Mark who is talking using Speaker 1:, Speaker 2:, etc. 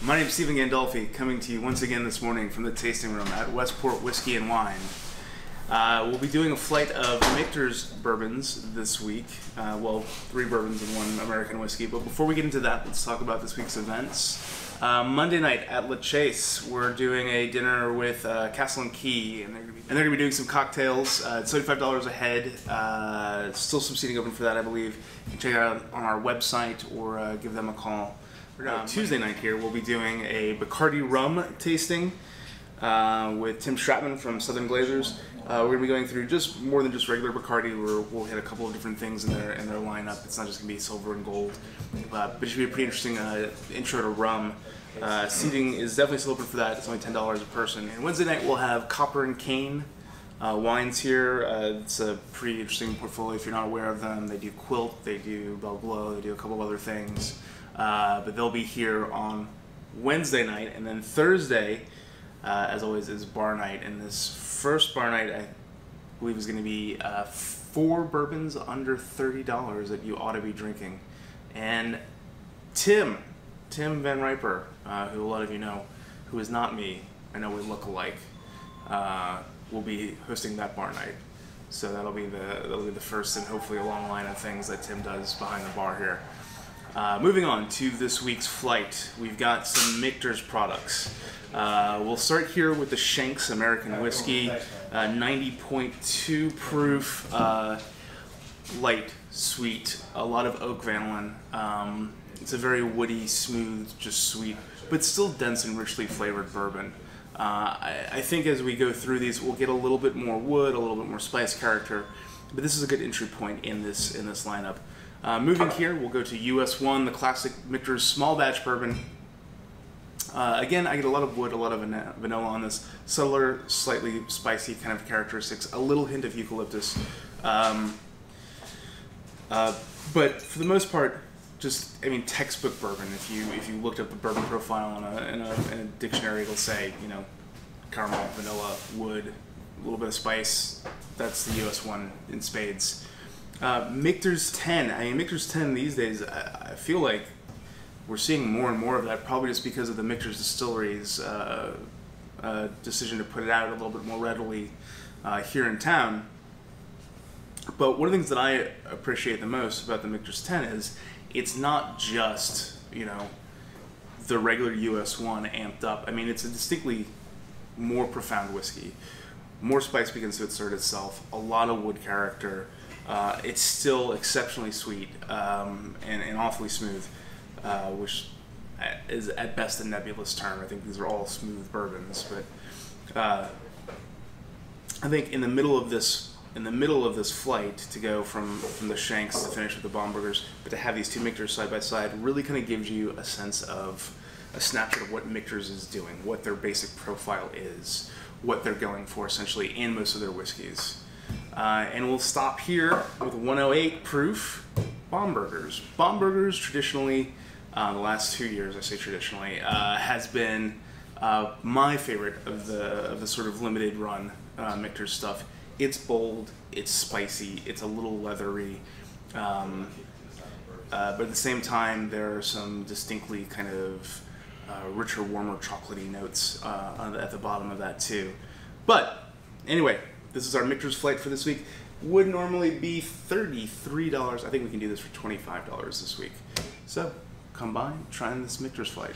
Speaker 1: My name is Stephen Gandolfi, coming to you once again this morning from the tasting room at Westport Whiskey and Wine. We'll be doing a flight of Michter's bourbons this week. Well, 3 bourbons and 1 American whiskey. But before we get into that, let's talk about this week's events. Monday night at La Chase, we're doing a dinner with Castle and Key, and they're going to be doing some cocktails. It's $75 a head. Still some seating open for that, I believe. You can check it out on our website or give them a call. Tuesday night here, we'll be doing a Bacardi rum tasting with Tim Stratman from Southern Glazers. We're going to be going through just more than just regular Bacardi. We'll hit a couple of different things in their lineup. It's not just going to be silver and gold, but it should be a pretty interesting intro to rum. Seating is definitely still open for that. It's only $10 a person. And Wednesday night we'll have Copper and Cane wines here. It's a pretty interesting portfolio if you're not aware of them. They do Quilt, they do Belle Glos, they do a couple of other things. But they'll be here on Wednesday night, and then Thursday, as always, is bar night. And this first bar night, I believe, is going to be 4 bourbons under $30 that you ought to be drinking. And Tim Van Riper, who a lot of you know, who is not me, I know we look alike, will be hosting that bar night. So that'll be the first and hopefully a long line of things that Tim does behind the bar here. Moving on to this week's flight, we've got some Michter's products. We'll start here with the Shanks American Whiskey, 90.2 proof, light, sweet, a lot of oak vanillin. It's a very woody, smooth, just sweet, but still dense and richly flavored bourbon. I think as we go through these, we'll get a little bit more wood, a little bit more spice character, but this is a good entry point in this lineup. Moving here, we'll go to US1, the classic Michter's small batch bourbon. Again, I get a lot of wood, a lot of vanilla on this. Subtler, slightly spicy kind of characteristics, a little hint of eucalyptus. But for the most part, just, I mean, textbook bourbon. If you looked up the bourbon profile in a dictionary, it'll say, you know, caramel, vanilla, wood, a little bit of spice. That's the US1 in spades. Michter's 10. I mean, Michter's 10 these days, I feel like we're seeing more and more of that, probably just because of the Michter's Distillery's decision to put it out a little bit more readily here in town. But one of the things that I appreciate the most about the Michter's 10 is it's not just, you know, the regular US1 amped up. I mean, it's a distinctly more profound whiskey. More spice begins to assert itself, a lot of wood character. It's still exceptionally sweet and awfully smooth, which is at best a nebulous term. I think these are all smooth bourbons, but I think in the middle of this flight, to go from the Shanks to finish with the Bombergers, but to have these 2 Michter's side by side really kind of gives you a sense of a snapshot of what Michter's is doing, what their basic profile is, what they're going for essentially in most of their whiskeys. And we'll stop here with 108 proof Bombergers. Bombergers traditionally, the last 2 years, I say traditionally, has been my favorite of the sort of limited run Michter's stuff. It's bold, it's spicy, it's a little leathery, but at the same time there are some distinctly kind of richer, warmer, chocolatey notes at the bottom of that too. But anyway, this is our Michter's flight for this week. Would normally be $33. I think we can do this for $25 this week. So come by, try this Michter's flight.